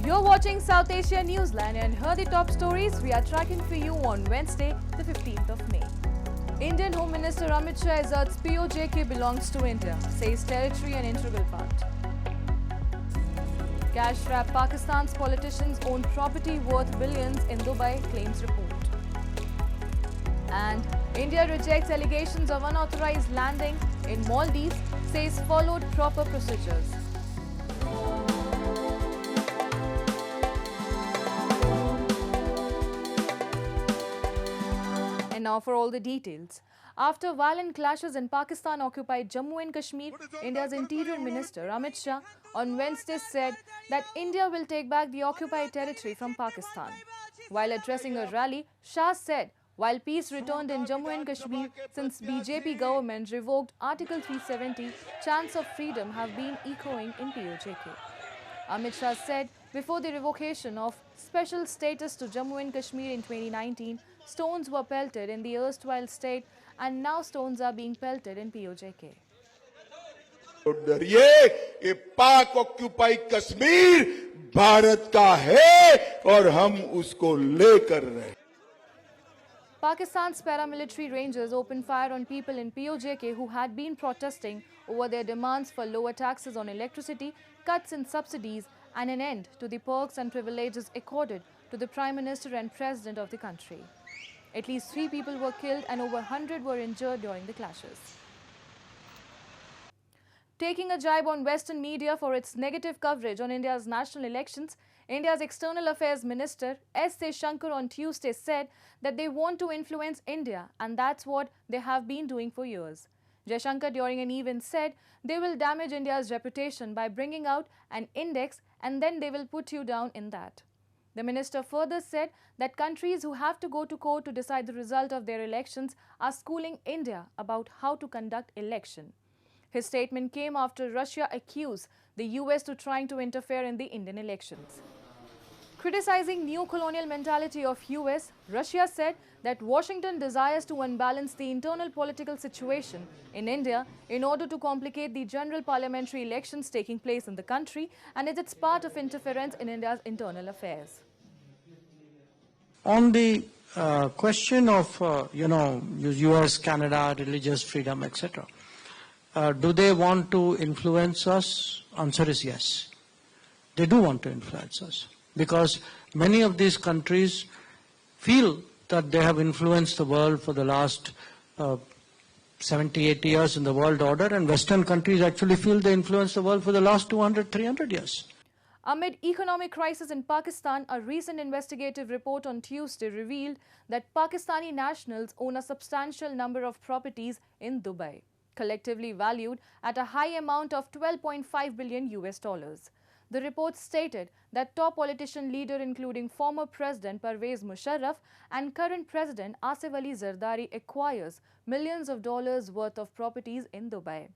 You're watching South Asia Newsline and here are the top stories we are tracking for you on Wednesday, the 15th of May. Indian Home Minister Amit Shah asserts POJK belongs to India, says territory an integral part. Cash trap Pakistan's politicians own property worth billions in Dubai, claims report. And India rejects allegations of unauthorized landing in Maldives, says followed proper procedures. And now for all the details. After violent clashes in Pakistan-occupied Jammu and Kashmir, India's Interior Minister Amit Shah on Wednesday said that India will take back the occupied territory from Pakistan. While addressing a rally, Shah said while peace returned in Jammu and Kashmir since BJP government revoked Article 370, chants of freedom have been echoing in POJK. Amit Shah said before the revocation of special status to Jammu and Kashmir in 2019, stones were pelted in the erstwhile state and now stones are being pelted in POJK. डरिए कि पाक occupy Kashmir Bharat का है और हम उसको लेकर रहे. Pakistan's paramilitary rangers opened fire on people in POJK who had been protesting over their demands for lower taxes on electricity, cuts in subsidies and an end to the perks and privileges accorded to the Prime Minister and President of the country. At least 3 people were killed and over 100 were injured during the clashes. Taking a jibe on Western media for its negative coverage on India's national elections, India's External Affairs Minister S. Shankar on Tuesday said that they want to influence India and that's what they have been doing for years. Jaishankar during an event said they will damage India's reputation by bringing out an index and then they will put you down in that. The minister further said that countries who have to go to court to decide the result of their elections are schooling India about how to conduct election. His statement came after Russia accused the US to trying to interfere in the Indian elections. Criticizing neo-colonial mentality of US, Russia said that Washington desires to unbalance the internal political situation in India in order to complicate the general parliamentary elections taking place in the country and it's part of interference in India's internal affairs. On the question of, US, Canada, religious freedom, etc., do they want to influence us? Answer is yes. They do want to influence us because many of these countries feel that they have influenced the world for the last 70, 80 years in the world order, and Western countries actually feel they influenced the world for the last 200, 300 years. Amid economic crisis in Pakistan, a recent investigative report on Tuesday revealed that Pakistani nationals own a substantial number of properties in Dubai, collectively valued at a high amount of $12.5 billion US. The report stated that top politician leader including former President Pervez Musharraf and current President Asif Ali Zardari acquires millions of dollars worth of properties in Dubai.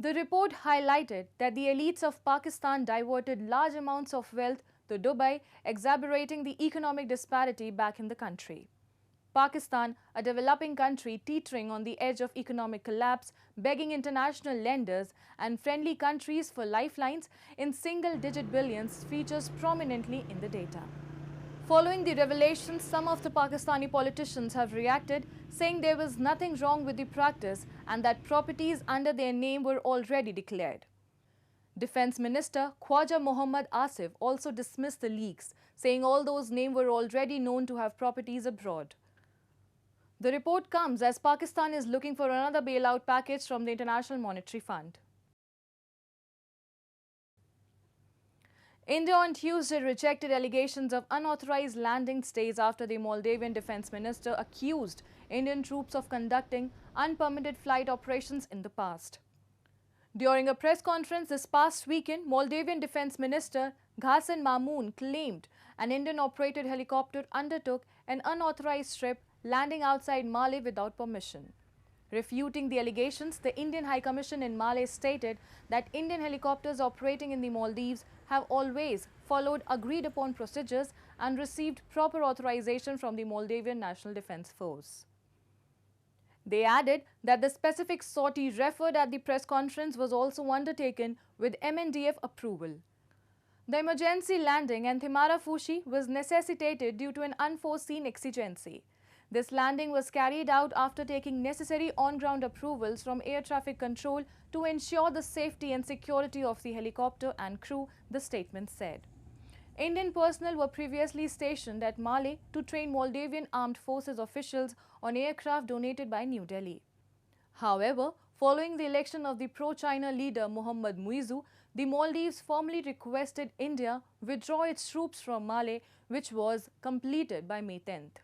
The report highlighted that the elites of Pakistan diverted large amounts of wealth to Dubai, exacerbating the economic disparity back in the country. Pakistan, a developing country teetering on the edge of economic collapse, begging international lenders and friendly countries for lifelines in single-digit billions, features prominently in the data. Following the revelations, some of the Pakistani politicians have reacted, saying there was nothing wrong with the practice and that properties under their name were already declared. Defence Minister Khwaja Mohammad Asif also dismissed the leaks, saying all those names were already known to have properties abroad. The report comes as Pakistan is looking for another bailout package from the International Monetary Fund. India on Tuesday rejected allegations of unauthorized landings days after the Moldavian defense minister accused Indian troops of conducting unpermitted flight operations in the past. During a press conference this past weekend, Moldavian defense minister Ghassan Mamun claimed an Indian-operated helicopter undertook an unauthorized trip landing outside Male without permission. Refuting the allegations, the Indian High Commission in Male stated that Indian helicopters operating in the Maldives have always followed agreed-upon procedures and received proper authorization from the Moldavian National Defence Force. They added that the specific sortie referred at the press conference was also undertaken with MNDF approval. The emergency landing in Thimarafushi was necessitated due to an unforeseen exigency. This landing was carried out after taking necessary on-ground approvals from air traffic control to ensure the safety and security of the helicopter and crew, the statement said. Indian personnel were previously stationed at Male to train Moldavian armed forces officials on aircraft donated by New Delhi. However, following the election of the pro-China leader Mohammad Muizzu, the Maldives formally requested India withdraw its troops from Male, which was completed by May 10th.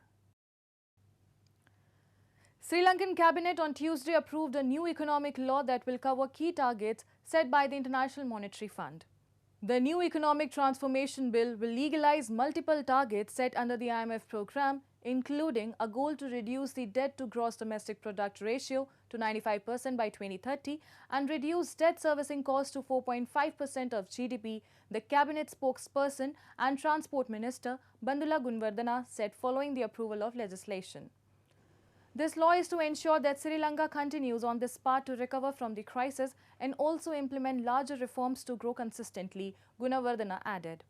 Sri Lankan cabinet on Tuesday approved a new economic law that will cover key targets set by the International Monetary Fund. The new economic transformation bill will legalize multiple targets set under the IMF program, including a goal to reduce the debt to gross domestic product ratio to 95% by 2030 and reduce debt servicing costs to 4.5% of GDP, the cabinet spokesperson and transport minister Bandula Gunawardena said following the approval of legislation. This law is to ensure that Sri Lanka continues on this path to recover from the crisis and also implement larger reforms to grow consistently, Gunawardena added.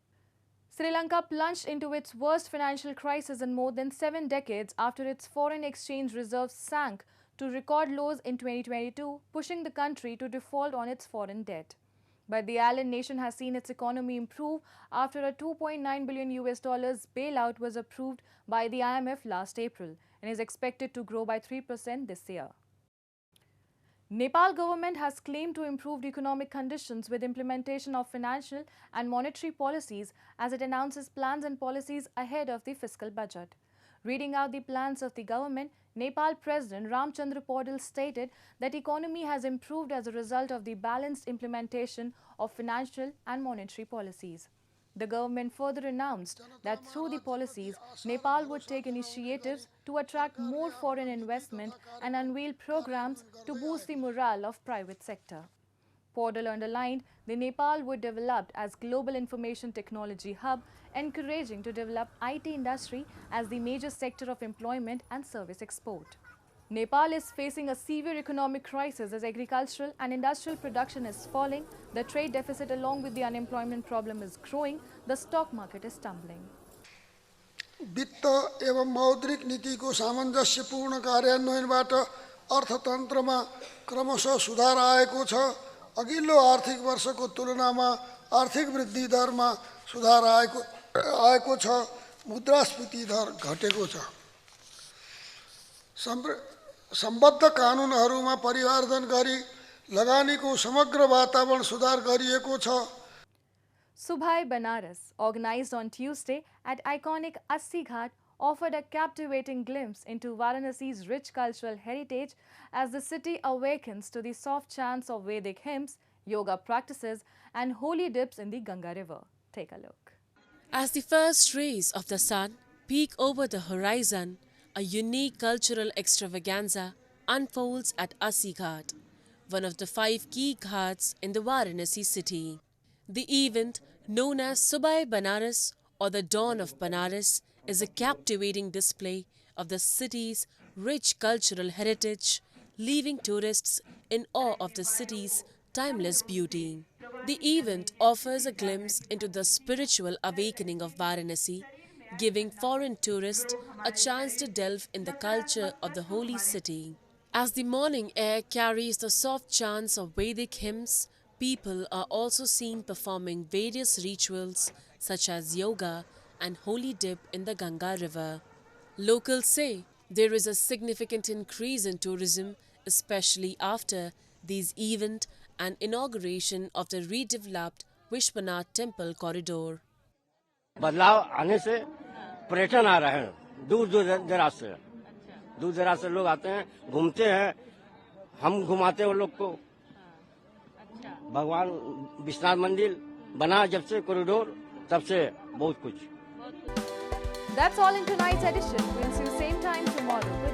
Sri Lanka plunged into its worst financial crisis in more than 7 decades after its foreign exchange reserves sank to record lows in 2022, pushing the country to default on its foreign debt. But the island nation has seen its economy improve after a $2.9 billion bailout was approved by the IMF last April and is expected to grow by 3% this year. Nepal government has claimed to improved economic conditions with implementation of financial and monetary policies as it announces plans and policies ahead of the fiscal budget. Reading out the plans of the government, Nepal President Ramchandra Paudel stated that economy has improved as a result of the balanced implementation of financial and monetary policies. The government further announced that through the policies, Nepal would take initiatives to attract more foreign investment and unveil programs to boost the morale of private sector. Paudel underlined the Nepal would develop as global information technology hub, encouraging to develop IT industry as the major sector of employment and service export. Nepal is facing a severe economic crisis as agricultural and industrial production is falling, the trade deficit along with the unemployment problem is growing, the stock market is tumbling. वित्त एवं मौद्रिक नीतिको सामञ्जस्यपूर्ण कार्यान्वयनबाट अर्थतन्त्रमा क्रमशः सुधार आएको छ। अघिल्लो आर्थिक वर्षको तुलनामा आर्थिक वृद्धि दरमा सुधार आएको छ। मुद्रास्फीति दर घटेको छ। सम्बद्ध कानुनहरुमा परिवर्तन गरी लगानीको समग्र वातावरण सुधार गरिएको छ। Subhai Banaras, organized on Tuesday at iconic Assi Ghat, offered a captivating glimpse into Varanasi's rich cultural heritage as the city awakens to the soft chants of Vedic hymns, yoga practices and holy dips in the Ganga River. Take a look. As the first rays of the sun peek over the horizon, a unique cultural extravaganza unfolds at Assi Ghat, one of the 5 key ghats in the Varanasi city. The event, known as Subhai Banaras or the Dawn of Banaras, is a captivating display of the city's rich cultural heritage, leaving tourists in awe of the city's timeless beauty. The event offers a glimpse into the spiritual awakening of Varanasi, giving foreign tourists a chance to delve in the culture of the holy city. As the morning air carries the soft chants of Vedic hymns, people are also seen performing various rituals such as yoga and holy dip in the Ganga River. Locals say there is a significant increase in tourism, especially after these event and inauguration of the redeveloped Vishwanath Temple corridor. बदलाव आने से पर्यटन आ रहे हैं दूर दराज से लोग आते हैं घूमते हैं हम घुमाते हैं लोग को भगवान विश्वनाथ मंदिर बना जब से कॉरिडोर तब से बहुत कुछ That's all in tonight's edition. We'll see you same time tomorrow.